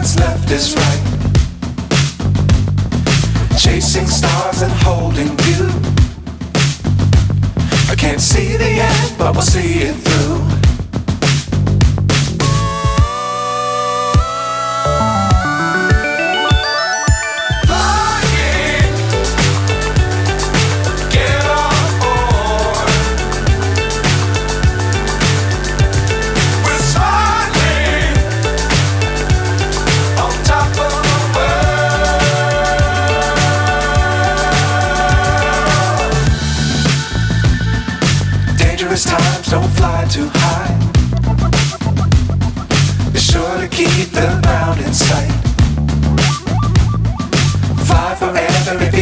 what's left is right. Chasing stars and holding you. I can't see the end, but we'll see it through. Times don't fly too high. Be sure to keep the ground in sight. Fly forever if